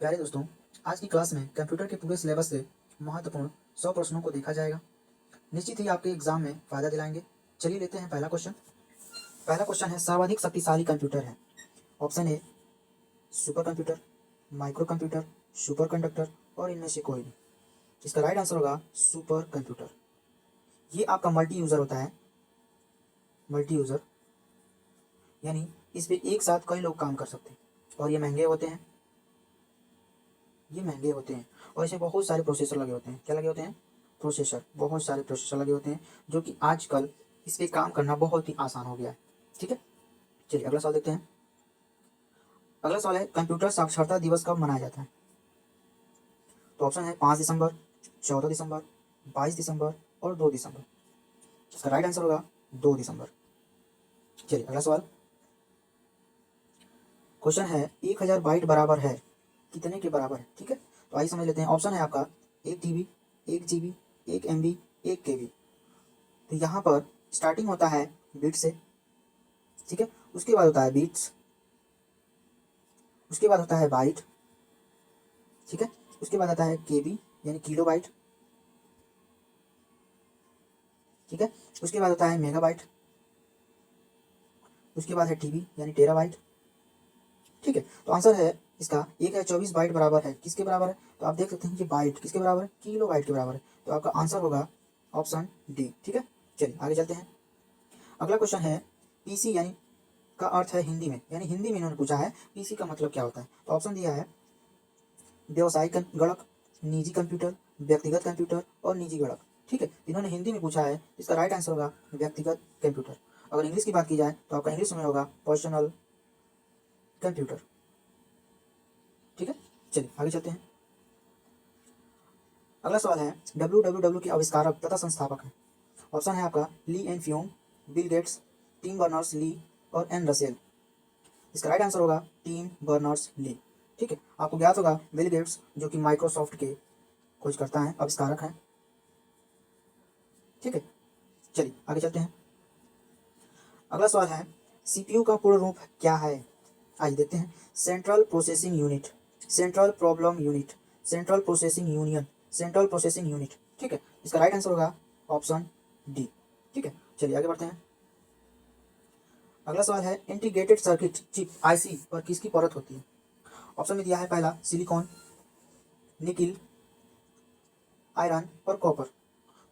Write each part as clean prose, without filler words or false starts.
प्यारे दोस्तों, आज की क्लास में कंप्यूटर के पूरे सिलेबस से महत्वपूर्ण 100 प्रश्नों को देखा जाएगा। निश्चित ही आपके एग्जाम में फायदा दिलाएंगे। चलिए लेते हैं पहला क्वेश्चन। पहला क्वेश्चन है, सर्वाधिक शक्तिशाली कंप्यूटर है। Option A super computer, micro computer, super conductor और इनमें से कोई भी। इसका राइट आंसर होगा सुपर कंप्यूटर। ये आपका मल्टी यूजर होता है। मल्टी यूजर यानी इस पे एक साथ कई लोग काम कर सकते हैं और ये महंगे होते हैं। और इसमें बहुत सारे प्रोसेसर लगे होते हैं। क्या लगे होते हैं? प्रोसेसर। बहुत सारे प्रोसेसर लगे होते हैं जो कि आजकल इस पे काम करना बहुत ही आसान हो गया है। ठीक है, चलिए अगला सवाल देखते हैं। अगला सवाल है, कंप्यूटर साक्षरता दिवस कब मनाया जाता है? तो ऑप्शन है 5 दिसंबर, 14 दिसंबर, 22 दिसंबर और 2 दिसंबर। इसका राइट आंसर होगा 2 दिसंबर। चलिए अगला सवाल। क्वेश्चन है, 1000 बाइट बराबर है कितने के बराबर है? ठीक है, तो आइए समझ लेते हैं। ऑप्शन है आपका 1 TB, 1 GB, 1 MB, 1 KB। तो यहाँ पर स्टार्टिंग होता है बिट से। ठीक है, उसके बाद होता है बिट्स, उसके बाद होता है बाइट। ठीक है, उसके बाद आता है KB यानी किलो बाइट। ठीक है, उसके बाद होता है मेगाबाइट, उसके बाद है TB यानी टेराबाइट। ठीक है, तो आंसर है इसका 1024 बाइट बराबर है किसके बराबर है? तो आप देख सकते हैं कि बाइट किसके बराबर है? किलो बाइट के बराबर है। तो आपका आंसर होगा ऑप्शन डी। ठीक है, चलिए आगे चलते हैं। अगला क्वेश्चन है, पीसी यानी का अर्थ है हिंदी में, यानी हिंदी में इन्होंने पूछा है पीसी का मतलब क्या होता है। तो ऑप्शन दिया है व्यवसायिक गणक, निजी कंप्यूटर, व्यक्तिगत कंप्यूटर और निजी गणक। ठीक है, इन्होंने हिंदी में पूछा है, इसका राइट आंसर होगा व्यक्तिगत कंप्यूटर। अगर इंग्लिश की बात की जाए तो आपका इंग्लिश में होगा पर्सनल कंप्यूटर। ठीक है, चलिए आगे चलते हैं। अगला सवाल है, WWW के आविष्कारक तथा संस्थापक हैं। ऑप्शन है आपका ली एंड फ्यूम, Bill Gates, Tim Berners Lee और एन रसेल। इसका राइट आंसर होगा टिम बर्नर्स ली। ठीक है, आपको ज्ञात होगा बिल गेट्स जो कि माइक्रोसॉफ्ट के खोजकर्ता हैं, आविष्कारक हैं। ठीक है, चलिए आगे चलते हैं। अगला सवाल है, सीपीयू का पूर्ण रूप क्या है? आइए देखते हैं। Central processing unit, central problem unit, central processing union, central processing unit. ठीक है, इसका राइट आंसर होगा ऑप्शन डी। ठीक है, चलिए आगे बढ़ते हैं। अगला सवाल है, इंटीग्रेटेड सर्किट चिप आईसी पर किसकी परत होती है? ऑप्शन में दिया है पहला सिलिकॉन, निकिल, आयरन और कॉपर।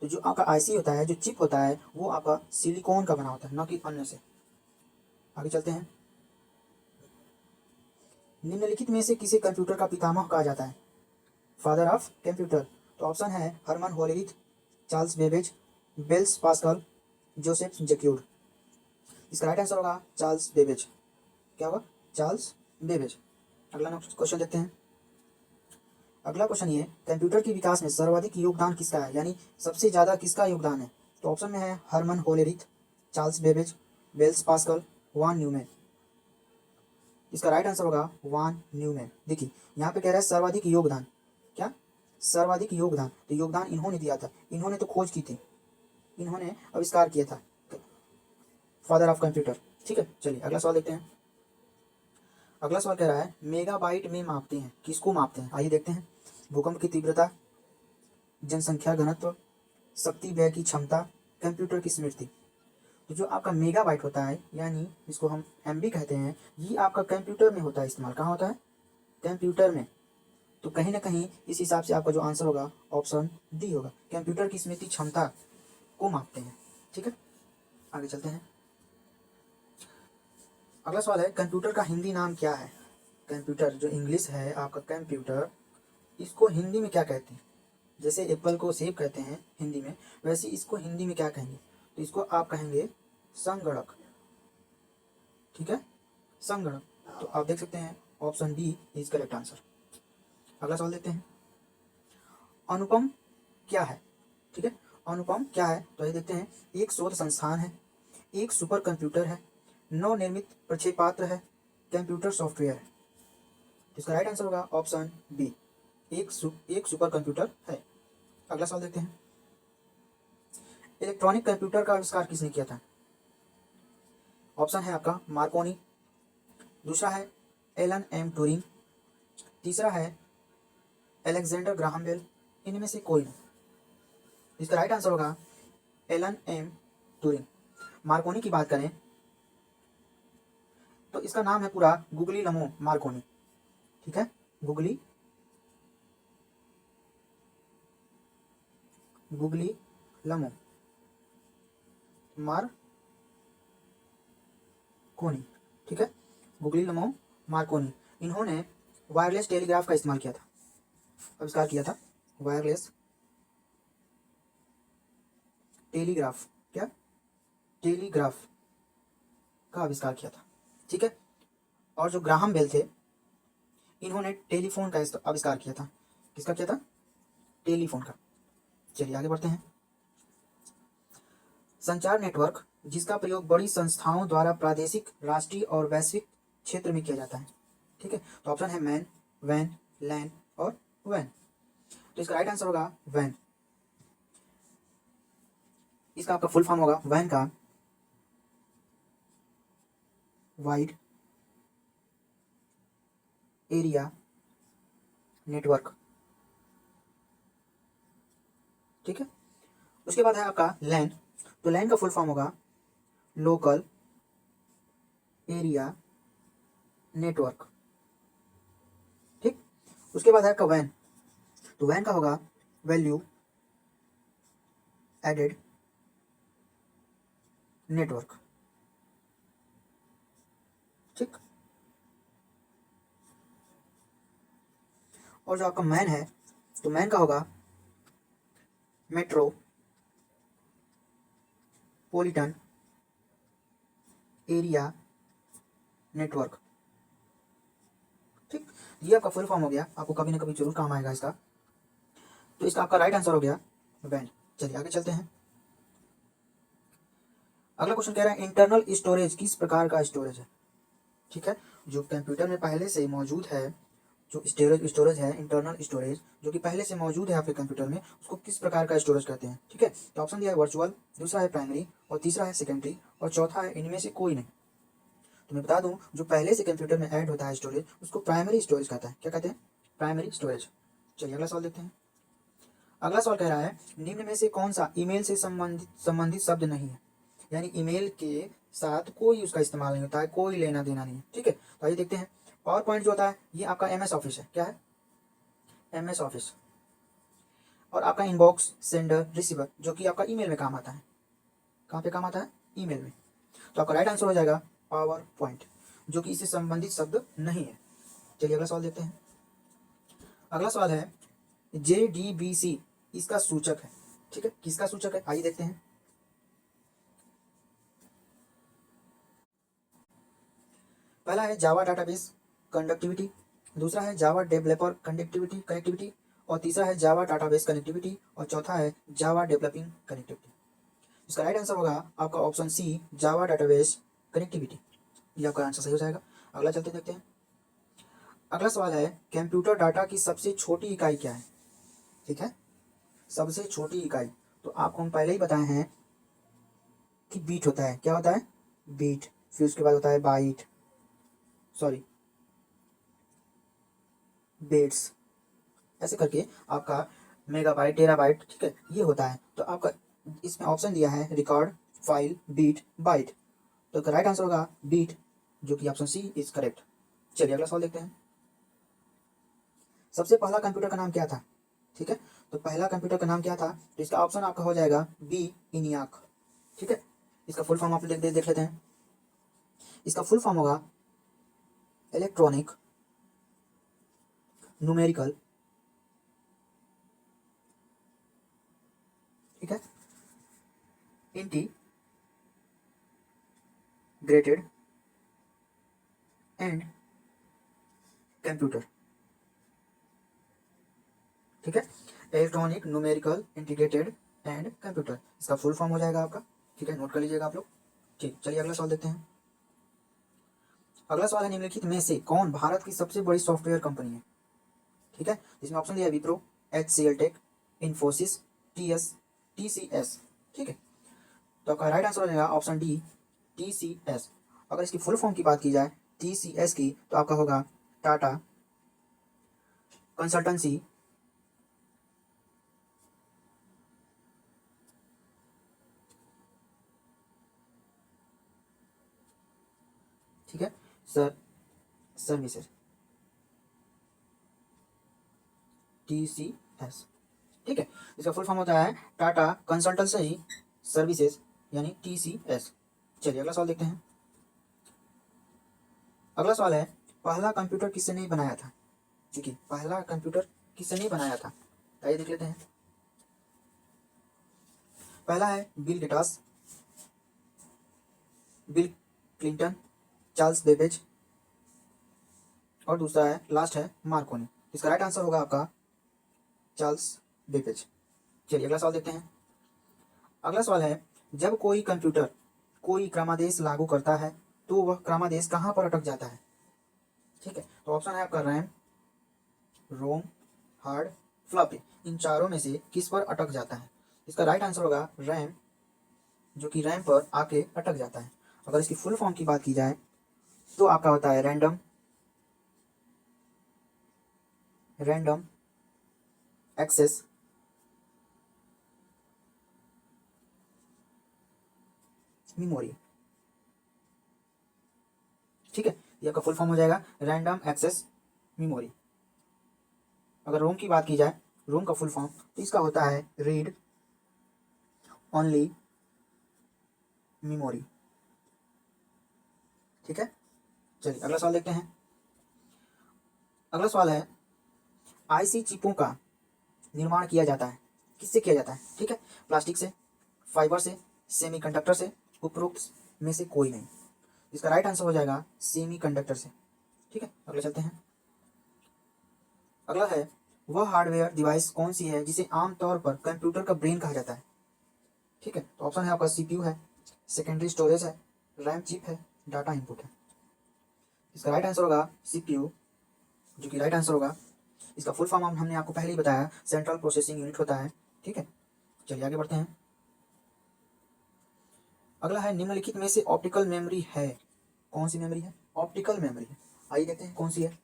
तो जो आपका आईसी होता है, जो चिप होता है, वो आपका सिलिकॉन का बना होता है, न कि अन्य से। आगे चलते हैं। निम्नलिखित में से किसे कंप्यूटर का पितामह कहा जाता है? Father of computer. तो ऑप्शन है Herman Hollerith, Charles Babbage, Blaise Pascal, Joseph Jacquard. इसका राइट आंसर होगा चार्ल्स बेबेज। क्या होगा? Charles Babbage. अगला क्वेश्चन देखते हैं। अगला क्वेश्चन ये, कंप्यूटर के विकास में सर्वाधिक योगदान किसका है, यानी सबसे ज्यादा किसका योगदान है? तो ऑप्शन में है Herman Hollerith, Charles Babbage, Blaise Pascal, von Neumann. इसका राइट आंसर होगा वान न्यूमैन। देखिए यहाँ पे कह रहा है सर्वाधिक योगदान। क्या? सर्वाधिक योगदान। तो योगदान इन्होंने दिया था, इन्होंने तो खोज की थी, इन्होंने आविष्कार किया था, फादर ऑफ कंप्यूटर। ठीक है, चलिए अगला सवाल देखते हैं। अगला सवाल कह रहा है, मेगाबाइट में मापते हैं, किसको मापते हैं? आइए देखते हैं। भूकंप की तीव्रता, जनसंख्या घनत्व, शक्ति व्यय की क्षमता, कंप्यूटर की स्मृति। तो जो आपका मेगाबाइट होता है, यानी इसको हम MB कहते हैं, ये आपका कंप्यूटर में होता है इस्तेमाल। कहाँ होता है? कंप्यूटर में। तो कहीं ना कहीं इस हिसाब से आपका जो आंसर होगा ऑप्शन डी होगा, कंप्यूटर की स्मृति क्षमता को मापते हैं। ठीक है, आगे चलते हैं। अगला सवाल है, कंप्यूटर का हिंदी नाम क्या है? कंप्यूटर जो इंग्लिश है आपका कंप्यूटर, इसको हिंदी में क्या कहते हैं? जैसे एप्पल को सेब कहते हैं हिंदी में, वैसे इसको हिंदी में क्या कहेंगे? तो इसको आप कहेंगे संगणक। ठीक है, संगणक। तो आप देख सकते हैं option D is correct answer. अगला सवाल देखते हैं। अनुपम क्या है? ठीक है, अनुपम क्या है? तो ये देखते हैं, एक शोध संस्थान है, एक सुपर कंप्यूटर है, नवनिर्मित प्रक्षेपात्र है, कंप्यूटर सॉफ्टवेयर है। इसका राइट आंसर होगा ऑप्शन बी, एक सुपर कंप्यूटर है। अगला सवाल देखते हैं। इलेक्ट्रॉनिक कंप्यूटर का आविष्कार किसने किया था? ऑप्शन है आपका मार्कोनी, दूसरा है एलन एम ट्यूरिंग, तीसरा है अलेक्जेंडर ग्राहम बेल, इनमें से कोई नहीं। इसका राइट आंसर होगा एलन एम ट्यूरिंग। मार्कोनी की बात करें तो इसका नाम है पूरा गुगलीलमो मार्कोनी, ठीक है, गुगलीलमो मार्कोनी, ठीक है, गुगलीलमो मार्कोनी। इन्होंने वायरलेस टेलीग्राफ का इस्तेमाल किया था, आविष्कार किया था, वायरलेस टेलीग्राफ, क्या, टेलीग्राफ का आविष्कार किया था, ठीक है। और जो ग्राहम बेल थे, इन्होंने टेलीफोन का आविष्कार किया था। किसका किया था? टेलीफोन का। चलिए आगे बढ़ते हैं। संचार नेटवर्क जिसका प्रयोग बड़ी संस्थाओं द्वारा प्रादेशिक, राष्ट्रीय और वैश्विक क्षेत्र में किया जाता है, ठीक है। तो ऑप्शन है मैन, वैन, लैन और वैन। तो इसका राइट आंसर होगा वैन। इसका आपका फुल फॉर्म होगा वैन का वाइड एरिया नेटवर्क, ठीक है। उसके बाद है आपका लैन। तो लैन का फुल फॉर्म होगा लोकल एरिया नेटवर्क, ठीक। उसके बाद है आपका वैन। तो वैन का होगा वैल्यू एडेड नेटवर्क, ठीक। और जो आपका मैन है, तो मैन का होगा मेट्रोपॉलिटन एरिया नेटवर्क, ठीक। ये आपका फुल फॉर्म हो गया, आपको कभी ना कभी जरूर काम आएगा इसका। तो इसका आपका राइट आंसर हो गया वैन। चलिए आगे चलते हैं। अगला क्वेश्चन कह रहा है इंटरनल स्टोरेज किस प्रकार का स्टोरेज है, ठीक है। जो कंप्यूटर में पहले से मौजूद है, जो स्टोरेज है, इंटरनल स्टोरेज जो कि पहले से मौजूद है आपके कंप्यूटर में, उसको किस प्रकार का स्टोरेज कहते हैं, ठीक है। तो ऑप्शन दिया है वर्चुअल, दूसरा है प्राइमरी और तीसरा है सेकेंडरी और चौथा है इनमें से कोई नहीं। तो मैं बता दूं, जो पहले से कंप्यूटर में ऐड होता है स्टोरेज, उसको प्राइमरी स्टोरेज कहता है। क्या कहते हैं? Primary storage. चलिए अगला सवाल देखते हैं। अगला सवाल कह रहा है निम्न में से कौन सा ईमेल से संबंधित शब्द नहीं है, यानी ईमेल के साथ कोई उसका इस्तेमाल नहीं होता है, कोई लेना देना नहीं है, ठीक है। तो आइए देखते हैं। पावर पॉइंट जो होता है ये आपका MS ऑफिस है। क्या है? MS office. और आपका इनबॉक्स, सेंडर, रिसीवर जो कि आपका ईमेल में काम आता है। कहाँ पे काम आता है? ईमेल में। तो आपका राइट आंसर हो जाएगा पावर पॉइंट, जो कि इससे संबंधित शब्द नहीं है। चलिए अगला सवाल देखते हैं। अगला सवाल है JDBC इसका सूचक है, ठीक है। किसका सूचक है? आइए देखते हैं। पहला है जावा डाटाबेस कंडक्टिविटी, दूसरा है जावा डेवलपर कनेक्टिविटी और तीसरा है जावा डाटाबेस कनेक्टिविटी और चौथा है जावा डेवलपिंग कनेक्टिविटी। इसका राइट आंसर होगा आपका ऑप्शन सी जावा डाटाबेस कनेक्टिविटी। ये आपका आंसर सही हो जाएगा। अगला चलते देखते हैं। अगला सवाल है कंप्यूटर डाटा की सबसे छोटी इकाई क्या है, ठीक है। सबसे छोटी इकाई तो आपको हम पहले ही बताए हैं कि बीट होता है। क्या होता है? बीट। फिर उसके बाद होता है बाइट, सॉरी बेट्स, ऐसे करके आपका मेगाबाइट, टेराबाइट, ठीक है, ये होता है। तो आपका इसमें ऑप्शन दिया है रिकॉर्ड, फाइल, बीट, बाइट। तो राइट आंसर होगा बीट, जो कि ऑप्शन सी इज करेक्ट। चलिए अगला सवाल देखते हैं। सबसे पहला कंप्यूटर का नाम क्या था, ठीक है। तो पहला कंप्यूटर का नाम क्या था? तो इसका ऑप्शन आपका हो जाएगा बी इनियाक, ठीक है। इसका फुल फॉर्म आप देख लेते हैं। इसका फुल फॉर्म होगा इलेक्ट्रॉनिक न्यूमेरिकल, ठीक है, इंटीग्रेटेड एंड कंप्यूटर, ठीक है। Electronic numerical integrated and computer, इसका फुल फॉर्म हो जाएगा आपका, ठीक है। नोट कर लीजिएगा आप लोग। ठीक, चलिए अगला सवाल देखते हैं। अगला सवाल है निम्नलिखित में से कौन भारत की सबसे बड़ी सॉफ्टवेयर कंपनी है, ठीक है। इसमें ऑप्शन दिया है Wipro, HCL tech, Infosys, TCS, ठीक है। तो आपका राइट आंसर हो जाएगा ऑप्शन डी TCS। अगर इसकी फुल फॉर्म की बात की जाए TCS की, तो आपका होगा टाटा कंसल्टेंसी ठीक है सर सर्विसेज TCS ठीक है। इसका फुल फॉर्म होता है टाटा कंसल्टेंसी सर्विसेज यानी TCS। चलिए अगला सवाल देखते हैं। अगला सवाल है पहला कंप्यूटर किसने बनाया था। देखिए पहला कंप्यूटर किसने बनाया था, आइए देख लेते हैं। पहला है Bill Gates, bill Clinton, Charles Babbage और दूसरा है लास्ट है मार्कोनी। इसका राइट आंसर होगा आपका चार्ल्स बेबेज। चलिए अगला सवाल देखते हैं। अगला सवाल है जब कोई कंप्यूटर कोई क्रमादेश लागू करता है तो वह क्रमादेश कहाँ पर अटक जाता है। ठीक है, तो ऑप्शन है आपका रैम, रोम, हार्ड, फ्लॉपी। इन चारों में से किस पर अटक जाता है। इसका राइट आंसर होगा रैम, जो कि रैम पर आके अटक जाता है। अगर इसकी फुल फॉर्म की बात की जाए तो आपका होता है रैंडम एक्सेस मेमोरी। ठीक है, ये आपका फुल फॉर्म हो जाएगा रैंडम एक्सेस मेमोरी। अगर रोम की बात की जाए, रोम का फुल फॉर्म तो इसका होता है रीड ओनली मेमोरी। ठीक है, चलिए अगला सवाल देखते हैं। अगला सवाल है आईसी चिपों का निर्माण किया जाता है किससे किया जाता है। ठीक है, प्लास्टिक से, फाइबर से, सेमीकंडक्टर से, उपरोक्त में से कोई नहीं। इसका राइट आंसर हो जाएगा सेमीकंडक्टर से। ठीक है, अगले चलते हैं। अगला है वह हार्डवेयर डिवाइस कौन सी है जिसे आमतौर पर कंप्यूटर का ब्रेन कहा जाता है। ठीक है, तो ऑप्शन है आपका CPU है, सेकेंडरी स्टोरेज है, रैम चिप है, डाटा इनपुट है। इसका राइट आंसर होगा CPU, जो कि राइट आंसर होगा। इसका फुल फॉर्म हमने आपको पहले ही बताया, सेंट्रल प्रोसेसिंग यूनिट होता है। ठीक है, चलिए आगे बढ़ते हैं। अगला है निम्नलिखित में से ऑप्टिकल मेमोरी है कौन सी मेमोरी है। ऑप्टिकल मेमोरी है, आइए देखते हैं कौन सी है।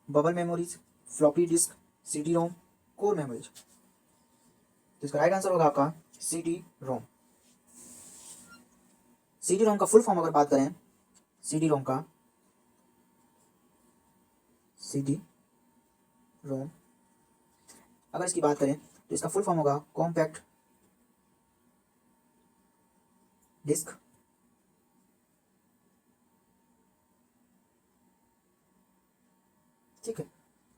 Bubble memories, floppy disk, CD रोम, कोर मेमोरीज। तो इसका राइट आंसर होगा आपका CD रोम। CD रोम का फुल फॉर्म अगर बात करें, CD रोम का CD रोम अगर इसकी बात करें तो इसका फुल फॉर्म होगा कॉम्पैक्ट डिस्क ठीक है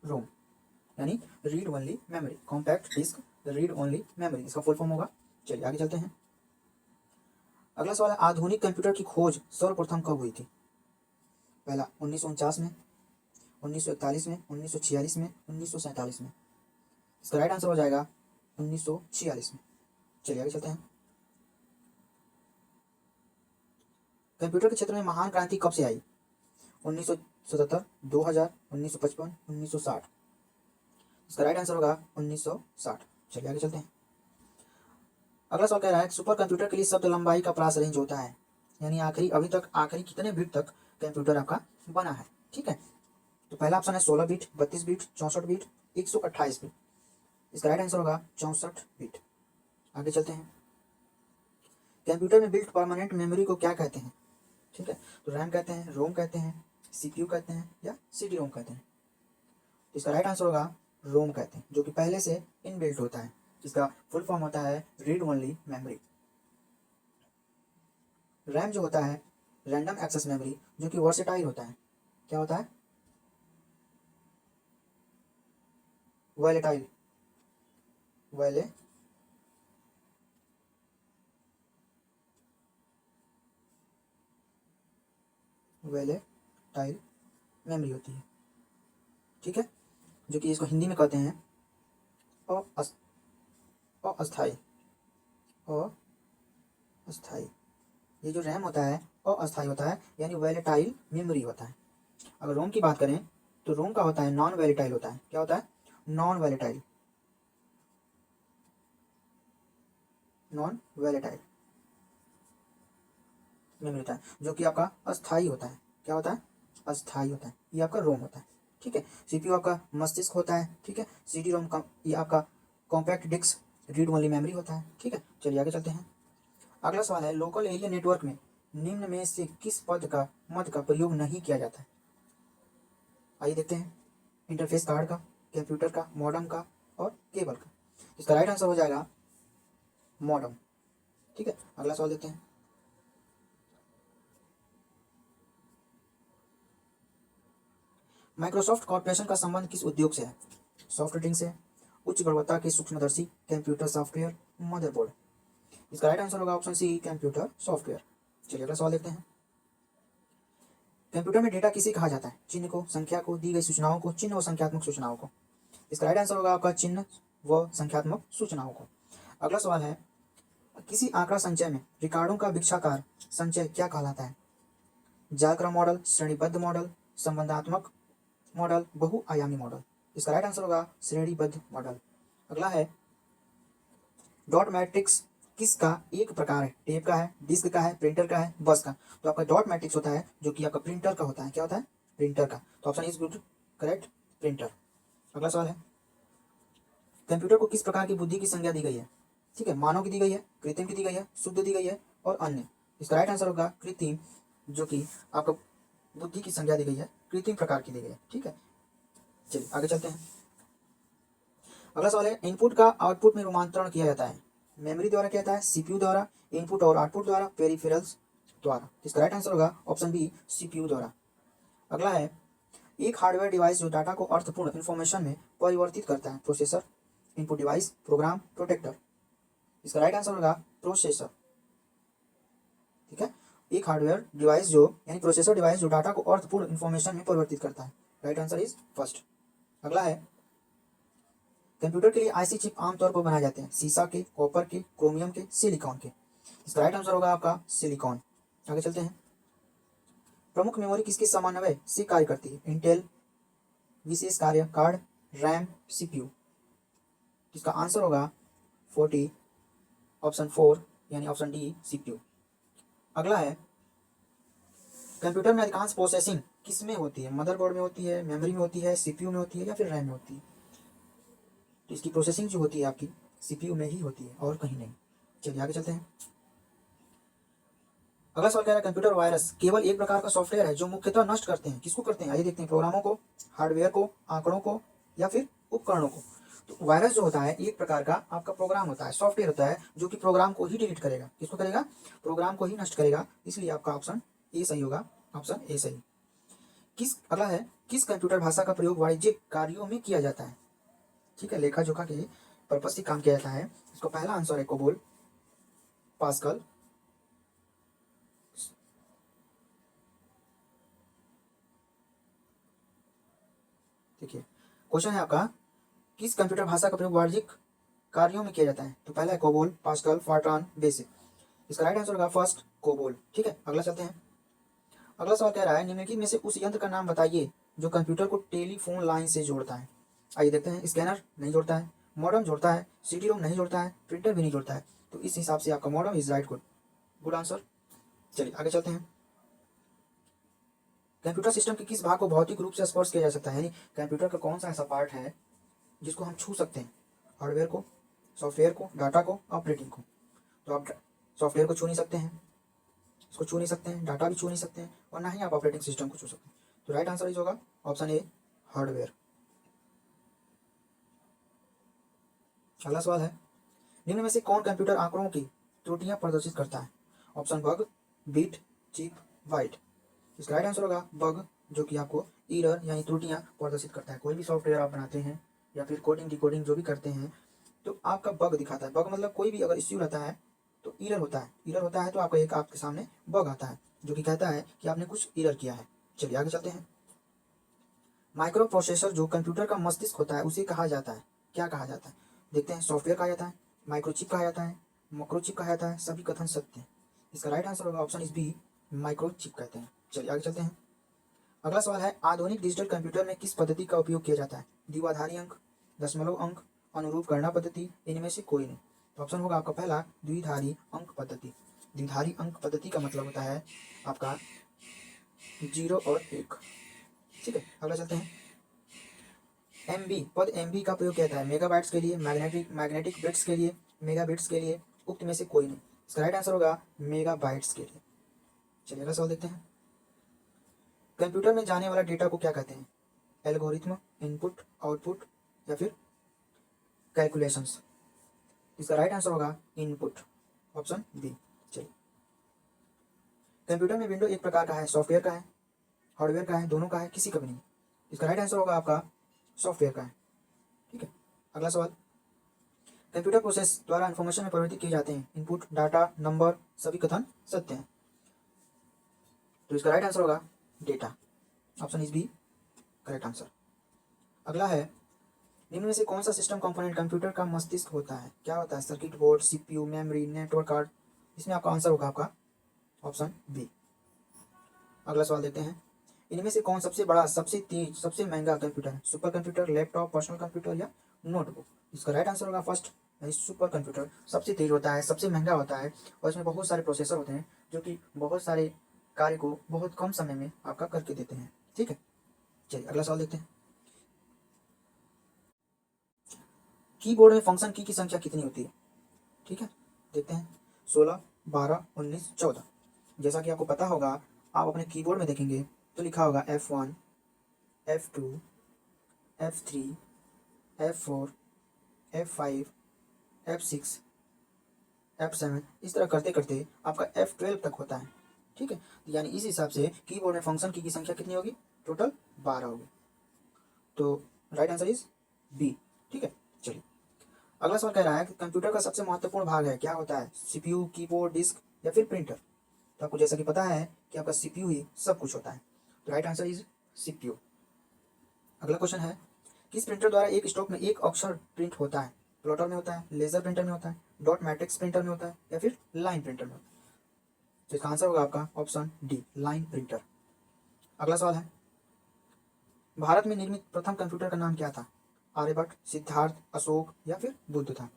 रोम, यानी read only memory. Compact disc read only memory इसका फुल फॉर्म होगा। चलिए आगे चलते हैं। अगला सवाल है आधुनिक कंप्यूटर की खोज सर्वप्रथम कब हुई थी। पहला 1949 में, 1941 में, 1946 में, 1947 में। इसका राइट आंसर हो जाएगा 1946 में। चलिए आगे चलते हैं। कंप्यूटर के क्षेत्र में महान क्रांति कब से आई। 1977, 2000, 1955, 1960। इसका राइट आंसर होगा 1960। चलिए आगे चलते हैं। अगला सवाल कह रहा है सुपर कंप्यूटर के लिए शब्द लंबाई का प्रास रेंज होता है, यानी आखिरी अभी तक आखिरी कितने बिट तक कंप्यूटर आपका बना है। ठीक है, तो पहला ऑप्शन है 16 बिट, 32 बिट, 64 बिट, 128 बिट। इसका राइट आंसर होगा 64 बिट। आगे चलते हैं। कंप्यूटर में बिल्ट परमानेंट मेमोरी को क्या कहते हैं। ठीक है, तो रैम कहते हैं, रोम कहते हैं, CPU कहते हैं या CD रोम कहते हैं। तो इसका राइट आंसर होगा रोम कहते हैं, जो कि पहले से इनबिल्ट होता है। इसका फुल फॉर्म होता है रीड ओनली मेमोरी। रैम जो होता है रैंडम एक्सेस मेमोरी, जो कि वर्सेटाइल होता है। क्या होता है, वॉलेटाइल, वैले वैलेटाइल मेमोरी होती है। ठीक है, जो कि इसको हिंदी में कहते हैं अस्थाई। अस्थाई, ये जो रैम होता है अस्थाई होता है, यानी वैलेटाइल मेमोरी होता है। अगर रोम की बात करें तो रोम का होता है नॉन वैलेटाइल होता है। क्या होता है, नॉन वैलेटाइल, नॉन वैलेटाइल मेमोरी होता है, जो कि आपका अस्थाई होता है। क्या होता है, अस्थाई होता है। ये आपका रोम होता है। ठीक है। CPU आपका मस्तिष्क होता है, ठीक है। CD रोम का ये आपका compact disc read only memory होता है, ठीक है। चलिए आगे चलते हैं। अगला सवाल है लोकल एरिया नेटवर्क में निम्न में से किस मद का प्रयोग नहीं किया जाता है। आइए देखते हैं। इंटरफेस कार्ड का, कंप्यूटर का, मॉडम का और केबल का। इसका राइट आंसर हो जाएगा मॉडम, ठीक है। अगला सवाल देखते हैं। माइक्रोसॉफ्ट कॉर्पोरेशन का संबंध किस उद्योग से है। सॉफ्टवेयर से, उच्च गुणवत्ता के सूक्ष्मदर्शी, कंप्यूटर सॉफ्टवेयर, मदरबोर्ड। इसका राइट आंसर होगा ऑप्शन सी कंप्यूटर सॉफ्टवेयर। चलिए अगला सवाल देखते हैं। कंप्यूटर में डेटा किसे कहा जाता है। चिन्ह को, संख्या को, दी गई सूचनाओं को, चिन्ह और संख्यात्मक सूचनाओं को। इसका राइट आंसर होगा आपका चिन्ह व संख्यात्मक सूचनाओं को। अगला सवाल है किसी आंकड़ा संचय में रिकॉर्डों का भिक्षाकार संचय क्या कहलाता है। जालक्रम मॉडल, श्रेणीबद्ध मॉडल, संबंधात्मक मॉडल, बहुआयामी मॉडल। इसका राइट आंसर होगा श्रेणीबद्ध मॉडल। अगला है डॉट मैट्रिक्स किसका एक प्रकार है। टेप का है, डिस्क का है, प्रिंटर का है, बस का। तो आपका डॉट मैट्रिक्स होता है जो कि आपका प्रिंटर का होता है। क्या होता है, प्रिंटर का। तो option is good correct, printer. अगला सवाल है कंप्यूटर को किस प्रकार की बुद्धि की संज्ञा दी गई है। ठीक है, मानव की दी गई है, कृत्रिम की दी गई है, शुद्ध दी गई है और अन्य। इसका राइट आंसर होगा कृत्रिम, जो कि आपका बुद्धि की संज्ञा दी गई है, कृत्रिम प्रकार की दी गई है। ठीक है, चलिए आगे चलते हैं। अगला सवाल है इनपुट का आउटपुट में रूपांतरण किया जाता है। मेमोरी द्वारा किया जाता है, सीपीयू द्वारा, इनपुट और आउटपुट द्वारा, पेरिफेरल्स द्वारा। इसका राइट आंसर होगा ऑप्शन बी सीपीयू द्वारा। अगला है एक हार्डवेयर डिवाइस जो डाटा को अर्थपूर्ण इंफॉर्मेशन में परिवर्तित करता है। Processor, input device, program, protector. इसका राइट आंसर होगा प्रोसेसर। ठीक है, एक हार्डवेयर डिवाइस जो यानी प्रोसेसर डिवाइस जो डाटा को अर्थपूर्ण इंफॉर्मेशन में परिवर्तित करता है। Right answer is first. अगला है कंप्यूटर के लिए आईसी चिप आमतौर पर बनाए जाते हैं सीसा के, कॉपर के, क्रोमियम के, सिलिकॉन के। इसका राइट आंसर होगा आपका सिलिकॉन। आगे चलते हैं। प्रमुख मेमोरी किसके समन्वय से कार्य करती है। इंटेल विशेष कार्य कार्ड, रैम, सीपीयू। इसका आंसर होगा 40 ऑप्शन 4 यानी ऑप्शन डी सीपीयू। अगला है कंप्यूटर में अधिकांश प्रोसेसिंग किस में होती है। मदरबोर्ड में होती है, मेमोरी में होती है, सीपीयू में होती है या फिर रैम में होती है। तो इसकी प्रोसेसिंग जो होती है आपकी सीपीयू में ही होती है और कहीं नहीं। चलिए आगे चलते हैं। अगला सवाल कह रहा है कंप्यूटर वायरस केवल एक प्रकार का सॉफ्टवेयर है जो मुख्यतः नष्ट करते हैं। किसको करते हैं, आइए देखते हैं। प्रोग्रामों को, हार्डवेयर को, आंकड़ों को या फिर उपकरणों को। तो वायरस जो होता है एक प्रकार का आपका प्रोग्राम होता है, सॉफ्टवेयर होता है जो कि प्रोग्राम को ही डिलीट करेगा। किसको करेगा, प्रोग्राम को ही नष्ट करेगा। इसलिए आपका ऑप्शन ए सही होगा, ऑप्शन ए सही। अगला है किस कंप्यूटर भाषा का प्रयोग वाणिज्यिक कार्यों में किया जाता है। ठीक है, लेखा जोखा के पर्पस से काम किया जाता है। इसका पहला आंसर है कोबोल, पास्कल, देखिए क्वेश्चन है आपका किस कंप्यूटर भाषा का प्रयोग वाणिज्यिक कार्यों में किया जाता है। तो पहला है कोबोल, पास्कल, फॉर्ट्रान, बेसिक। इसका राइट आंसर होगा फर्स्ट कोबोल। ठीक है, अगला चलते हैं। अगला सवाल कह रहा है निम्नलिखित में से उस यंत्र का नाम बताइए जो कंप्यूटर को टेलीफोन लाइन से जोड़ता है। आइए देखते हैं। स्कैनर नहीं जोड़ता है, मॉडम जोड़ता है, सीडी रोम नहीं जोड़ता है, प्रिंटर भी नहीं जोड़ता है। तो इस हिसाब से आपका modem is right, good answer. चलिए आगे चलते हैं। कंप्यूटर सिस्टम के किस भाग को भौतिक रूप से स्पर्श किया जा सकता है, यानी कंप्यूटर का कौन सा ऐसा पार्ट है जिसको हम छू सकते हैं। हार्डवेयर को, सॉफ्टवेयर को, डाटा को, ऑपरेटिंग को। तो आप सॉफ्टवेयर को छू नहीं सकते हैं, इसको छू नहीं सकते हैं, डाटा भी छू नहीं सकते हैं और ना ही आप ऑपरेटिंग सिस्टम को छू सकते हैं। तो राइट आंसर इज होगा ऑप्शन ए हार्डवेयर। अगला सवाल है निम्न में से कौन कंप्यूटर आंकड़ों की त्रुटियां प्रदर्शित करता है। Option bug, beat, chip, white. इसका राइट आंसर होगा बग, जो कि आपको एरर यानी त्रुटियां प्रदर्शित करता है। कोई भी सॉफ्टवेयर आप बनाते हैं या फिर कोडिंग डिकोडिंग जो भी करते हैं तो आपका बग दिखाता है। बग मतलब कोई भी अगर इश्यू रहता है तो एरर होता है। एरर होता है तो आपका एक आपके सामने बग आता है जो कि कहता है कि आपने कुछ एरर किया है। चलिए आगे चलते हैं। माइक्रो प्रोसेसर जो कंप्यूटर का मस्तिष्क होता है उसे कहा जाता है, क्या कहा जाता है। देखते हैं, सॉफ्टवेयर कहा जाता है, माइक्रोचिप कहा जाता है, मैक्रोचिप कहा जाता है। सभी कथन सत्य हैं। इसका राइट आंसर होगा ऑप्शन इज बी माइक्रोचिप कहते हैं। चलिए आगे चलते हैं। अगला सवाल है आधुनिक डिजिटल कंप्यूटर में किस पद्धति का उपयोग किया जाता है। द्विआधारी अंक, दशमलव अंक, अनुरूप गणना पद्धति, इनमें से कोई नहीं। तो ऑप्शन होगा आपका पहला द्विधारी अंक पद्धति। द्विधारी अंक पद्धति का मतलब होता है आपका 0 और 1। ठीक है, अगला चलते हैं। एमबी, पद एमबी का प्रयोग कहता है मेगाबाइट्स के लिए, मैग्नेटिक बिट्स के लिए, मेगाबिट्स के लिए, उक्त में से कोई नहीं। इसका राइट आंसर होगा मेगाबाइट्स के लिए। चलिए अगला सवाल देखते हैं। कंप्यूटर में जाने वाला डेटा को क्या कहते हैं? एल्गोरिथ्म, इनपुट, आउटपुट या फिर कैलकुलेशंस? इसका राइट आंसर होगा इनपुट, ऑप्शन बी। चलिए, कंप्यूटर में विंडो एक प्रकार का है, सॉफ्टवेयर का है, हार्डवेयर का है, दोनों का है, किसी का भी नहीं। इसका राइट आंसर होगा आपका सॉफ्टवेयर का है। ठीक है, अगला सवाल। कंप्यूटर प्रोसेस द्वारा इंफॉर्मेशन में परिवर्तित किए जाते हैं इनपुट, डाटा, नंबर, सभी कथन सत्य हैं। तो इसका राइट आंसर होगा data, option is B correct answer. अगला है, निम्न में से कौन सा सिस्टम कंपोनेंट कंप्यूटर का मस्तिष्क होता है? क्या होता है? Circuit board, CPU, memory, network card. इसमें आपका आंसर होगा आपका ऑप्शन बी। अगला सवाल देखते हैं। इनमें से कौन सबसे बड़ा, सबसे तेज, सबसे महंगा कंप्यूटर है? Super computer, laptop, personal computer या नोटबुक? इसका राइट आंसर होगा फर्स्ट, यानी सुपर कंप्यूटर सबसे तेज होता है, सबसे महंगा होता है और इसमें बहुत सारे प्रोसेसर होते हैं जो कि बहुत सारे कार्य को बहुत कम समय में आपका करके देते हैं। ठीक है, चलिए अगला सवाल देखते हैं। कीबोर्ड में फंक्शन की संख्या कितनी होती है? ठीक है, देखते हैं। 16, 12, 19, 14। जैसा कि आपको पता होगा, आप अपने कीबोर्ड में देखेंगे तो लिखा होगा F1, F2, F3, F4, F5, F6, F7, इस तरह करते करते आपका F12 तक होता है। ठीक है, यानी इस हिसाब से कीबोर्ड में फंक्शन की संख्या कितनी होगी? टोटल 12 होगी। तो राइट आंसर इज बी। ठीक है, चलिए अगला सवाल कह रहा है कि कंप्यूटर का सबसे महत्वपूर्ण भाग है, क्या होता है? सीपीयू, कीबोर्ड, डिस्क या फिर प्रिंटर? तो आपको जैसा कि पता है कि आपका सीपीयू ही सब कुछ होता है। तो राइट आंसर इज सीपीयू। अगला क्वेश्चन है, किस प्रिंटर द्वारा एक स्ट्रोक में एक अक्षर प्रिंट होता है? प्लॉटर में होता है, लेजर प्रिंटर में होता है, डॉट मैट्रिक्स प्रिंटर में होता है या फिर लाइन प्रिंटर में होता है? तो इसका आंसर होगा आपका ऑप्शन डी, लाइन प्रिंटर। अगला सवाल है, भारत में निर्मित प्रथम कंप्यूटर का नाम क्या था? आर्यभट्ट, सिद्धार्थ, अशोक या फिर बुद्ध था?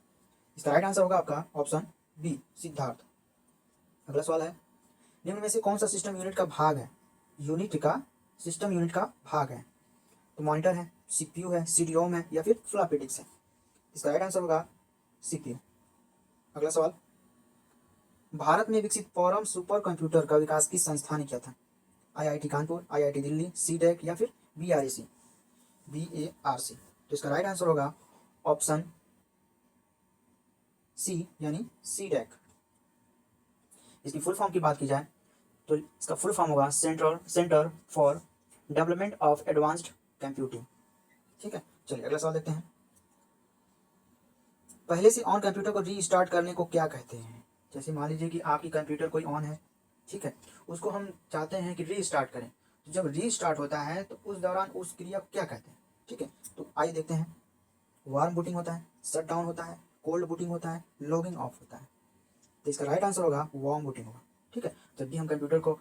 इसका राइट आंसर होगा आपका ऑप्शन बी, सिद्धार्थ। अगला सवाल है, निम्न में से कौन सा सिस्टम यूनिट का भाग है? यूनिट का, सिस्टम यूनिट का भाग है। तो मॉनिटर है, सीपीयू है, सीडीओम है या फिर फ्लॉपी डिस्क है? इसका राइट आंसर होगा सीपीयू। अगला सवाल, भारत में विकसित परम सुपर कंप्यूटर का विकास किस संस्था ने किया था? आईआईटी कानपुर, आईआईटी दिल्ली, सीडेक या फिर बीआरसी? बीएआरसी। तो इसका राइट आंसर होगा ऑप्शन सी, यानी सीडेक। इसकी फुल फॉर्म की बात की जाए तो इसका फुल फॉर्म होगा centre for development of advanced computing. ठीक है, चलिए अगला सवाल देखते हैं। पहले से ऑन कंप्यूटर को रीस्टार्ट करने को क्या कहते हैं? जैसे मान लीजिए कि आपकी कंप्यूटर कोई ऑन है, ठीक है, उसको हम चाहते हैं कि रीस्टार्ट करें। तो जब रीस्टार्ट होता है तो उस दौरान उस क्रिया को क्या कहते हैं? ठीक है, तो आइए देखते हैं। वार्म बूटिंग होता है, शट डाउन होता है, कोल्ड बूटिंग होता है, लॉगिंग ऑफ होता है? तो इसका राइट आंसर होगा वार्म बूटिंग होगा। ठीक है, जब भी हम कंप्यूटर को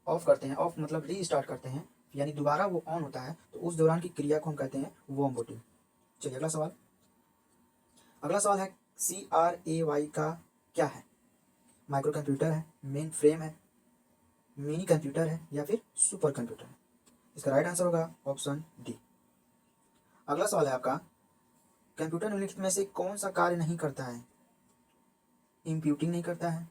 ऑफ करते हैं, ऑफ मतलब रीस्टार्ट करते हैं, यानी दोबारा वो ऑन होता है, तो उस दौरान की क्रिया को हम कहते हैं वार्म बूटिंग। चलिए अगला सवाल। अगला सवाल है, CRAY का क्या है? माइक्रो कंप्यूटर है, मेन फ्रेम है, मिनी कंप्यूटर है या फिर सुपर कंप्यूटर है? इसका राइट आंसर होगा ऑप्शन डी। अगला सवाल है आपका, कंप्यूटर निम्नलिखित में से कौन सा कार्य नहीं करता है? इंप्यूटिंग नहीं करता है,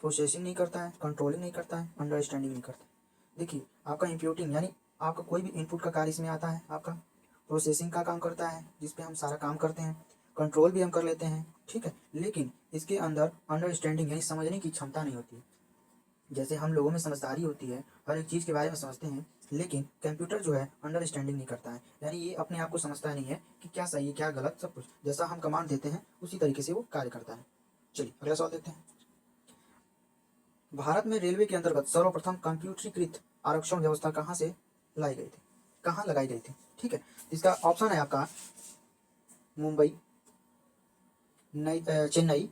प्रोसेसिंग नहीं करता है, कंट्रोलिंग नहीं करता है, अंडरस्टैंडिंग नहीं करता है? देखिए, आपका इंप्यूटिंग यानी आपका कोई भी इनपुट का कार्य इसमें आता है। आपका प्रोसेसिंग का काम करता है, जिसपे हम सारा काम करते हैं, कंट्रोल भी हम कर लेते हैं। ठीक है, लेकिन इसके अंदर अंडरस्टैंडिंग यानी समझने की क्षमता नहीं होती। जैसे हम लोगों में समझदारी होती है, हर एक चीज़ के बारे में समझते हैं, लेकिन कंप्यूटर जो है अंडरस्टैंडिंग नहीं करता है, यानी ये अपने आप को समझता नहीं है कि क्या सही है क्या गलत, सब कुछ जैसा हम कमांड देते हैं उसी तरीके से वो कार्य करता है। चलिए अगला सवाल देखते हैं। भारत में रेलवे के अंतर्गत सर्वप्रथम कंप्यूटरीकृत आरक्षण व्यवस्था कहाँ से लाई गई थी? कहाँ लगाई गई थी? ठीक है, इसका ऑप्शन है आपका मुंबई, चेन्नई,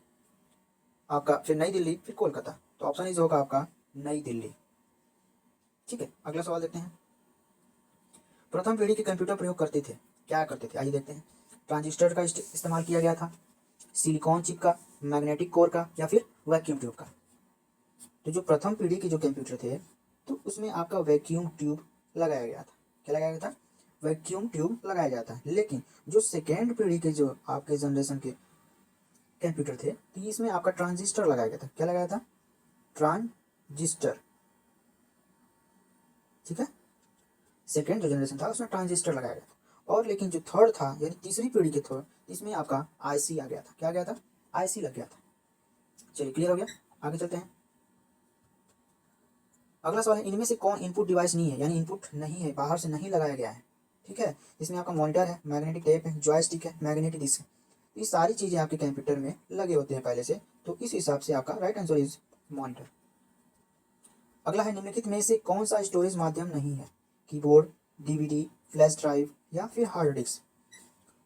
आपका फिर नई दिल्ली, फिर कोलकाता। तो ऑप्शन इज होगा आपका नई दिल्ली। ठीक है, अगला सवाल देखते हैं। प्रथम पीढ़ी के कंप्यूटर प्रयोग करते थे, क्या करते थे? आइए देखते हैं। ट्रांजिस्टर का इस्तेमाल किया गया था, सिलिकॉन चिप का, मैग्नेटिक कोर का या फिर वैक्यूम ट्यूब का? तो जो प्रथम पीढ़ी के जो कंप्यूटर थे, तो उसमें आपका वैक्यूम ट्यूब लगाया गया था। क्या लगाया गया था? वैक्यूम ट्यूब लगाया जाता है। लेकिन जो सेकेंड पीढ़ी के जो आपके जनरेशन के कंप्यूटर थे तो इसमें आपका ट्रांजिस्टर लगाया गया था। क्या लगाया था? ट्रांजिस्टर। ठीक है, सेकेंड जो जनरेशन था उसमें ट्रांजिस्टर लगाया गया था। और लेकिन जो थर्ड था यानी तीसरी पीढ़ी के थर्ड, इसमें आपका आईसी आ गया था। क्या आ गया था? आईसी लग गया था। चलिए क्लियर हो गया, आगे चलते हैं। अगला सवाल है, इनमें से कौन इनपुट डिवाइस नहीं है, यानी इनपुट नहीं है, बाहर से नहीं लगाया गया है। ठीक है, इसमें आपका मॉनिटर है, मैग्नेटिक टेप है, जॉयस्टिक है, मैग्नेटिक डिस्क है। ये सारी चीज़ें आपके कंप्यूटर में लगे होते हैं पहले से, तो इस हिसाब से आपका राइट आंसर इज मॉनिटर। अगला है, निम्नलिखित में से कौन सा स्टोरेज माध्यम नहीं है? कीबोर्ड, डीवीडी, फ्लैश ड्राइव या फिर हार्ड डिस्क।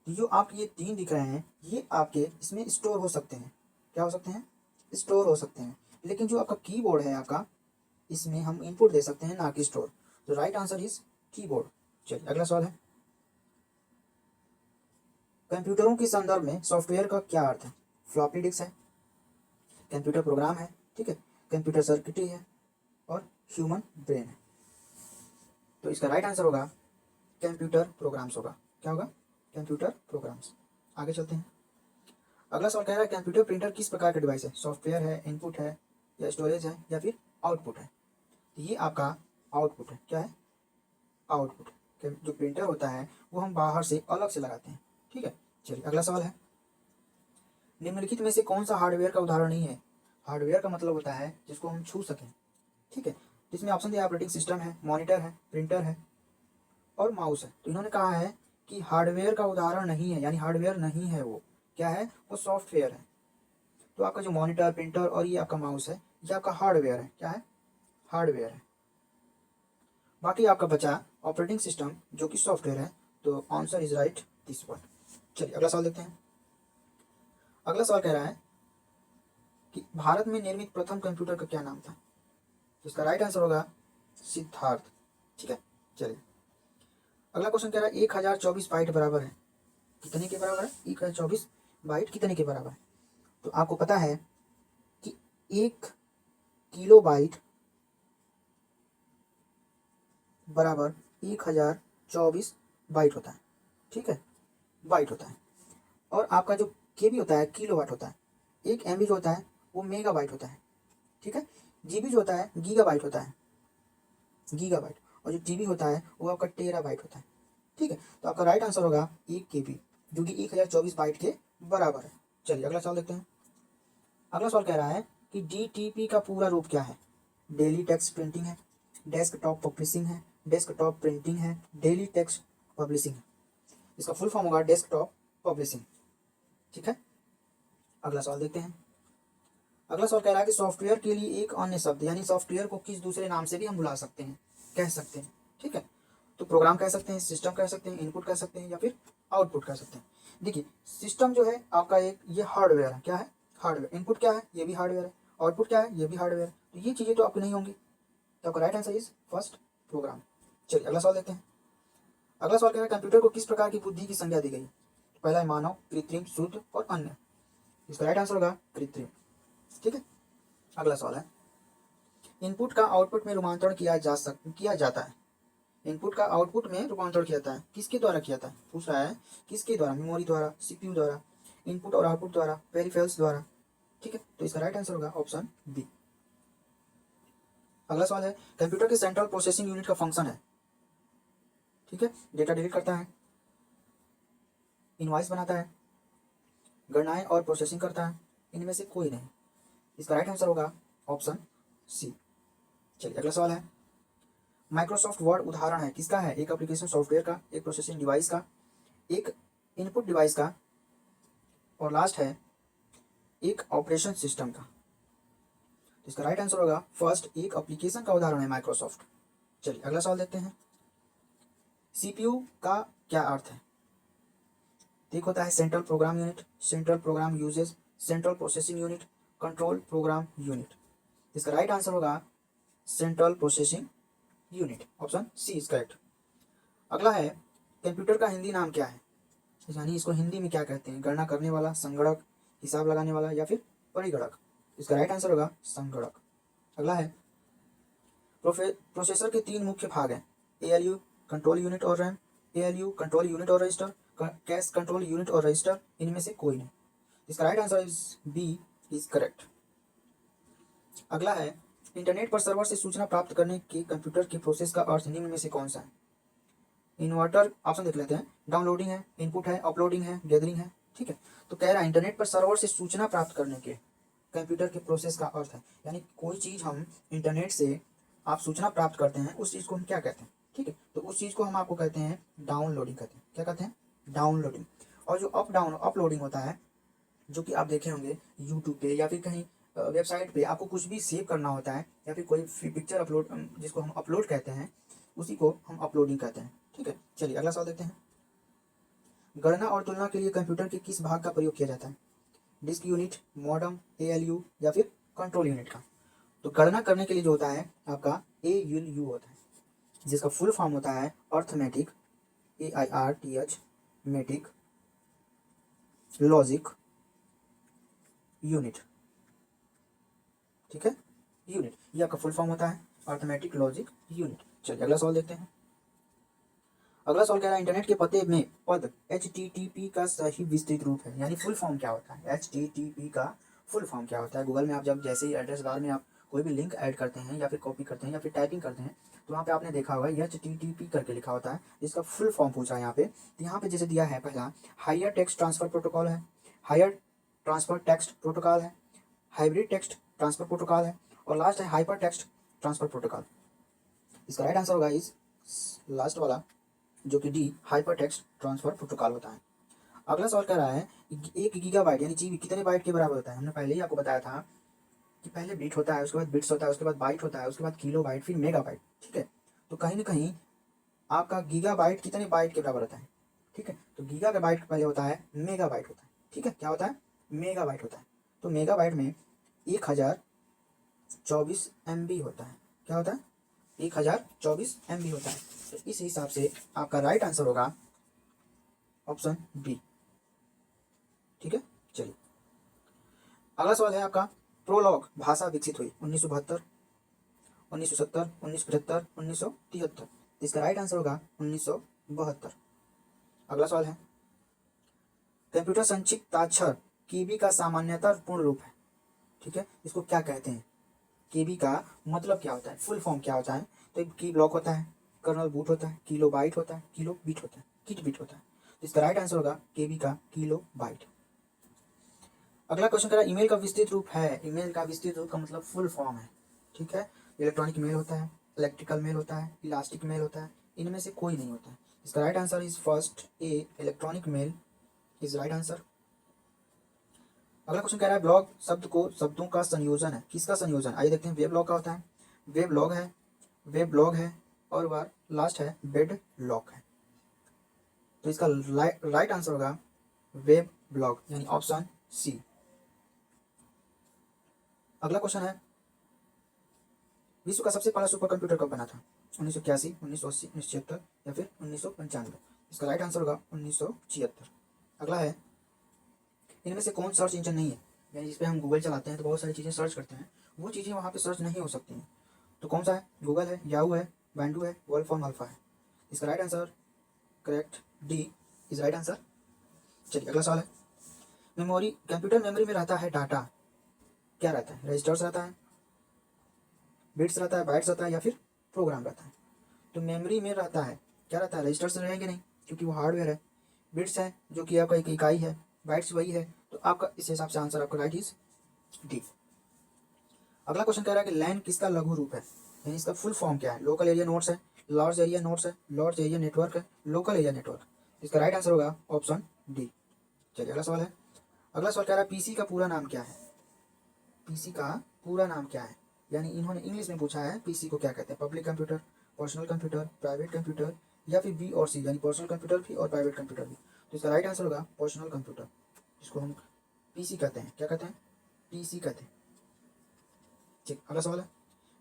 तो जो आप ये तीन दिख रहे हैं ये आपके इसमें स्टोर हो सकते हैं। क्या हो सकते हैं? स्टोर हो सकते हैं। लेकिन जो आपका कीबोर्ड है आपका, इसमें हम इनपुट दे सकते हैं ना कि स्टोर। तो राइट आंसर इज कीबोर्ड। चलिए अगला सवाल है, कंप्यूटरों के संदर्भ में सॉफ्टवेयर का क्या अर्थ है? फ्लॉपी डिस्क है, कंप्यूटर प्रोग्राम है, ठीक है, कंप्यूटर सर्किटरी है और ह्यूमन ब्रेन है। तो इसका राइट आंसर होगा कंप्यूटर प्रोग्राम्स होगा। क्या होगा? Computer programs. आगे चलते हैं। अगला सवाल कह रहा है, कंप्यूटर प्रिंटर किस प्रकार का डिवाइस है? सॉफ्टवेयर है, इनपुट है या स्टोरेज है या फिर आउटपुट है? तो ये आपका आउटपुट है। क्या है? आउटपुट। जो प्रिंटर होता है वो हम बाहर से अलग से लगाते हैं। ठीक है, चलिए अगला सवाल है, निम्नलिखित में से कौन सा हार्डवेयर का उदाहरण नहीं है? हार्डवेयर का मतलब होता है जिसको हम छू सकें। ठीक है, जिसमें ऑप्शन दिया, ऑपरेटिंग सिस्टम है, मॉनिटर है, प्रिंटर है और माउस है। तो इन्होंने कहा है कि हार्डवेयर का उदाहरण नहीं है, यानी हार्डवेयर नहीं है वो। क्या है? वो सॉफ्टवेयर है। तो आपका जो मॉनिटर, प्रिंटर और ये आपका माउस है ये आपका हार्डवेयर है। क्या है? हार्डवेयर है। बाकी आपका बचा ऑपरेटिंग सिस्टम जो कि सॉफ्टवेयर है। तो answer is right this one. चलिए अगला सवाल देखते हैं। अगला सवाल कह रहा है कि भारत में निर्मित प्रथम कंप्यूटर का क्या नाम था? तो इसका राइट आंसर होगा सिद्धार्थ। ठीक है, चलिए अगला क्वेश्चन कह रहा है, 1024 बाइट बराबर है कितने के बराबर है? 1024 बाइट कितने के बराबर है? तो आपको पता है कि 1 किलो बाइट बराबर 1024 बाइट होता है। ठीक है, बाइट होता है। और आपका जो केबी होता है किलो वाट होता है। 1 MB जो होता है वो मेगा बाइट होता है। ठीक है, जीबी जो होता है गीगा बाइट होता है, गीगा बाइट। और जो टीबी होता है वो आपका टेरा बाइट होता है। ठीक है, तो आपका राइट आंसर होगा 1 KB, जो कि 1024 बाइट के बराबर है। चलिए अगला सवाल देखते हैं। अगला सवाल कह रहा है कि DTP का पूरा रूप क्या है? डेली टेक्स्ट प्रिंटिंग है, डेस्कटॉप पब्लिशिंग है, डेस्कटॉप प्रिंटिंग है, डेली टेक्स्ट पब्लिशिंग है। इसका फुल फॉर्म होगा डेस्कटॉप पब्लिशिंग। ठीक है, अगला सवाल देखते हैं। अगला सवाल कह रहा है कि सॉफ्टवेयर के लिए एक अन्य शब्द, यानी सॉफ्टवेयर को किस दूसरे नाम से भी हम बुला सकते हैं, कह सकते हैं। ठीक है, तो प्रोग्राम कह सकते हैं, सिस्टम कह सकते हैं, इनपुट कह सकते हैं या फिर आउटपुट कह सकते हैं। देखिए, सिस्टम जो है आपका एक ये हार्डवेयर है। क्या है? हार्डवेयर। इनपुट क्या है? ये भी हार्डवेयर है। आउटपुट क्या है? ये भी हार्डवेयर है। तो ये चीज़ें तो आपकी नहीं होंगी, तो आपका right answer is first, program. चलिए अगला सवाल देखते हैं। अगला सवाल कह रहा है, कंप्यूटर को किस प्रकार की बुद्धि की संज्ञा दी गई? पहला है मानव, कृत्रिम, शुद्ध और अन्य। इसका राइट आंसर होगा कृत्रिम। ठीक है, अगला सवाल है, इनपुट का आउटपुट में रूपांतरण किया जाता है। इनपुट का आउटपुट में रूपांतरण किया जाता है, किसके द्वारा किया जाता है? पूछ रहा है किसके द्वारा? मेमोरी द्वारा, सीपीयू द्वारा, इनपुट और आउटपुट द्वारा, पेरिफेरल्स द्वारा। ठीक है, तो इसका राइट आंसर होगा ऑप्शन बी। अगला सवाल है, कंप्यूटर के सेंट्रल प्रोसेसिंग यूनिट का फंक्शन है। ठीक है, डेटा डिलीट करता है, इनवॉइस बनाता है, गणनाएं और प्रोसेसिंग करता है, इनमें से कोई नहीं। इसका राइट आंसर होगा ऑप्शन सी। चलिए अगला सवाल है, माइक्रोसॉफ्ट वर्ड उदाहरण है किसका है? एक एप्लीकेशन सॉफ्टवेयर का, एक प्रोसेसिंग डिवाइस का, एक इनपुट डिवाइस का और लास्ट है एक ऑपरेशन सिस्टम का। तो इसका राइट आंसर होगा फर्स्ट, एक एप्लीकेशन का उदाहरण है माइक्रोसॉफ्ट। चलिए अगला सवाल देखते हैं, सीपीयू का क्या अर्थ है? एक होता है central program unit, central program uses, central processing unit, control program unit. इसका राइट आंसर होगा central processing unit, option C is correct. अगला है, कंप्यूटर का हिंदी नाम क्या है? यानी इसको हिंदी में क्या कहते हैं? गणना करने वाला, संगणक, हिसाब लगाने वाला या फिर परिगणक। इसका राइट आंसर होगा संगणक। अगला है, प्रोसेसर के 3 मुख्य भाग हैं, एएलयू, कंट्रोल यूनिट और रैम। ALU कंट्रोल यूनिट और रजिस्टर, कैश कंट्रोल यूनिट और रजिस्टर, इनमें से कोई नहीं। इसका right answer is B is correct. अगला है इंटरनेट पर सर्वर से सूचना प्राप्त करने के कंप्यूटर के प्रोसेस का अर्थ निम्न में से कौन सा है। इन्वर्टर ऑप्शन देख लेते हैं, डाउनलोडिंग है, इनपुट है, अपलोडिंग है, गैदरिंग है। ठीक है, तो कह रहा है इंटरनेट पर सर्वर से सूचना प्राप्त करने के कंप्यूटर के प्रोसेस का अर्थ है, यानी कोई चीज़ हम इंटरनेट से आप सूचना प्राप्त करते हैं उस चीज़ को हम क्या कहते हैं। ठीक है, तो उस चीज़ को हम आपको कहते हैं डाउनलोडिंग कहते हैं। क्या कहते हैं? डाउनलोडिंग। और जो अपलोडिंग होता है, जो कि आप देखे होंगे यूट्यूब पे या फिर कहीं वेबसाइट पे आपको कुछ भी सेव करना होता है या फिर कोई पिक्चर अपलोड, जिसको हम अपलोड कहते हैं, उसी को हम अपलोडिंग कहते हैं। ठीक है, चलिए अगला सवाल देखते हैं। गणना और तुलना के लिए कंप्यूटर के किस भाग का प्रयोग किया जाता है? डिस्क यूनिट, मॉडम, ALU या फिर कंट्रोल यूनिट का? तो गणना करने के लिए जो होता है आपका ALU होता है, जिसका फुल फॉर्म होता है arithmetic, AIRTH matic logic unit. ठीक है, यूनिट ये आपका फुल फॉर्म होता है अर्थमेटिक लॉजिक यूनिट। चलिए अगला सवाल देखते हैं। अगला सवाल कह रहा है इंटरनेट के पते में पद HTTP का सही विस्तृत रूप है, यानी फुल फॉर्म क्या होता है? HTTP का फुल फॉर्म क्या होता है? गूगल में आप जब जैसे ही एड्रेस बार में आप कोई भी लिंक ऐड करते हैं या फिर कॉपी करते हैं या फिर टाइपिंग करते हैं, तो वहाँ पे आपने देखा होगा HTTP करके लिखा होता है, जिसका फुल फॉर्म पूछा है यहाँ पे। तो यहाँ पे जैसे दिया है, पहला हायर टेक्स्ट ट्रांसफर प्रोटोकॉल है, हायर ट्रांसफर टेक्स्ट प्रोटोकॉल है, हाइब्रिड टेक्स्ट ट्रांसफर प्रोटोकॉल है, और लास्ट है हाइपर टेक्स्ट ट्रांसफर प्रोटोकॉल। इसका राइट आंसर होगा इस लास्ट वाला, जो कि D hyper text transfer protocol होता है। अगला सवाल कह रहा है 1 गीगाबाइट यानी जीबी कितने बाइट के बराबर होता है? हमने पहले ही आपको बताया था कि पहले बिट होता है, उसके बाद बिट्स होता है, उसके बाद बाइट होता है, उसके बाद किलो बाइट, फिर मेगाबाइट। ठीक है, तो कहीं ना कहीं आपका गीगाबाइट कितने बाइट के बराबर होता है? ठीक है, तो गीगा का बाइट पहले होता है मेगाबाइट होता है। ठीक है, क्या होता है? मेगाबाइट होता है। तो मेगाबाइट में 1024 MB होता है। क्या होता है? 1024 MB होता है। तो इस हिसाब से आपका राइट आंसर होगा ऑप्शन बी। ठीक है, चलिए अगला सवाल है आपका, प्रोलॉग भाषा विकसित हुई 1972, 1970, 1975, 1973? इसका राइट आंसर होगा 1972। अगला सवाल है कंप्यूटर संक्षिप्ताक्षर केबी का सामान्यतः पूर्ण रूप है। ठीक है, इसको क्या कहते हैं? केबी का मतलब क्या होता है, फुल फॉर्म क्या होता है? तो एक की ब्लॉक होता है, कर्नल बूट होता है, किलो बाइट होता है, किलो बिट होता है, किट बिट होता है। तो इसका राइट आंसर होगा केबी का किलो बाइट। अगला क्वेश्चन कह रहा है ईमेल का विस्तृत रूप है। ईमेल का विस्तृत रूप का मतलब फुल फॉर्म है। ठीक है, इलेक्ट्रॉनिक मेल होता है, इलेक्ट्रिकल मेल होता है, इलास्टिक मेल होता है, इनमें से कोई नहीं होता है। इसका right answer is first A, electronic mail is right answer. अगला क्वेश्चन कह रहा है ब्लॉग शब्द को शब्दों का संयोजन है। किसका संयोजन? आइए देखते हैं। वेब लॉग का होता है, वेब लॉग है, वेब ब्लॉग है, और बार लास्ट है बेड लॉक है। तो इसका राइट आंसर होगा वेब ब्लॉग, यानी ऑप्शन सी। अगला क्वेश्चन है विश्व का सबसे पहला सुपर कंप्यूटर कब बना था? 1981, 1980, 1976 या फिर 1995? इसका राइट आंसर होगा 1976। अगला है इनमें से कौन सर्च इंजन नहीं है? यानी जिस पे हम गूगल चलाते हैं तो बहुत सारी चीज़ें सर्च करते हैं, वो चीज़ें वहाँ पे सर्च नहीं हो सकती हैं। तो कौन सा है? गूगल है, याहू है, बैंडू है, वोल्फॉर्म अल्फा है? इसका right answer correct D is right answer. चलिए अगला सवाल है मेमोरी, कंप्यूटर मेमोरी में रहता है डाटा, क्या रहता है? रजिस्टर्स रहता है, बिट्स रहता है, बाइट्स रहता है, या फिर प्रोग्राम रहता है? तो मेमोरी में रहता है, क्या रहता है? रजिस्टर्स रहेंगे नहीं, क्योंकि वो हार्डवेयर है। बिट्स है जो कि आपका एक इकाई है, बाइट्स वही है। तो आपका इस हिसाब से आंसर आपका राइट इज डी। अगला क्वेश्चन कह रहा है कि लैन किसका लघु रूप है? यानी इसका फुल फॉर्म क्या है? लोकल एरिया नोड्स है, लार्ज एरिया नोड्स है, लार्ज एरिया नेटवर्क है, लोकल एरिया नेटवर्क? इसका राइट आंसर होगा ऑप्शन डी। चलिए अगला सवाल है। अगला सवाल कह रहा है पीसी का पूरा नाम क्या है? पीसी का पूरा नाम क्या है? यानी इन्होंने इंग्लिश में पूछा है पीसी को क्या कहते हैं? Public computer, personal computer, private computer, या फिर बी और सी, यानी पर्सनल कंप्यूटर भी और प्राइवेट कंप्यूटर भी? तो इसका राइट आंसर होगा पर्सनल कंप्यूटर, जिसको हम पीसी कहते हैं। क्या कहते हैं? पीसी कहते हैं। ठीक, अगला सवाल है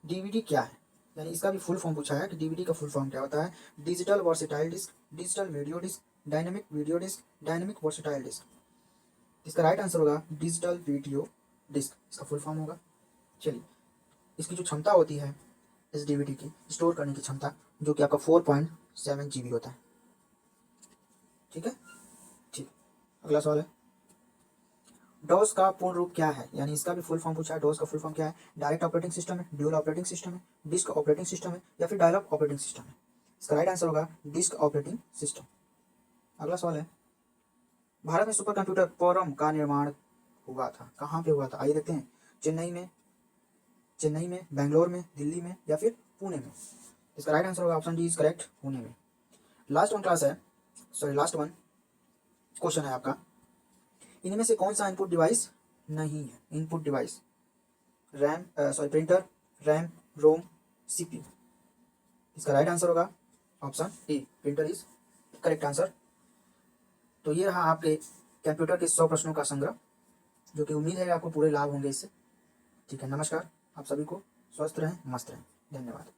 डीवीडी क्या है? यानी इसका भी फुल फॉर्म पूछा है कि डीवीडी का फुल फॉर्म क्या होता है? Digital versatile disc, digital video disc, dynamic video disc, dynamic versatile disc? इसका राइट आंसर होगा डिजिटल वीडियो डिस्क, इसका फुल फॉर्म होगा। चलिए इसकी जो क्षमता होती है इस डीवीडी की स्टोर करने की क्षमता, जो कि आपका 4.7 GB होता है। ठीक है, ठीक। अगला सवाल है, डॉस का पूर्ण रूप क्या है, यानी इसका भी फुल फॉर्म पूछा है। डॉस का फुल फॉर्म क्या है? डायरेक्ट ऑपरेटिंग सिस्टम है, ड्यूल ऑपरेटिंग सिस्टम है, डिस्क ऑपरेटिंग सिस्टम है, या फिर डायलॉग ऑपरेटिंग सिस्टम है? इसका राइट आंसर होगा डिस्क ऑपरेटिंग सिस्टम। अगला सवाल है, भारत में सुपर कंप्यूटर परम का निर्माण हुआ था, कहाँ पे हुआ था? आइए देखते हैं। चेन्नई में, बेंगलोर में, दिल्ली में, या फिर पुणे में? इसका राइट आंसर होगा option D is correct, Pune में। लास्ट वन क्वेश्चन है आपका, इनमें से कौन सा इनपुट डिवाइस नहीं है? इनपुट डिवाइस, प्रिंटर, रैम, रोम, सीपीयू? इसका राइट आंसर होगा option A, printer is correct answer. तो ये रहा आपके कंप्यूटर के 100 प्रश्नों का संग्रह, जो कि उम्मीद है आपको पूरे लाभ होंगे इससे। ठीक है, नमस्कार। आप सभी को स्वस्थ रहें, मस्त रहें। धन्यवाद।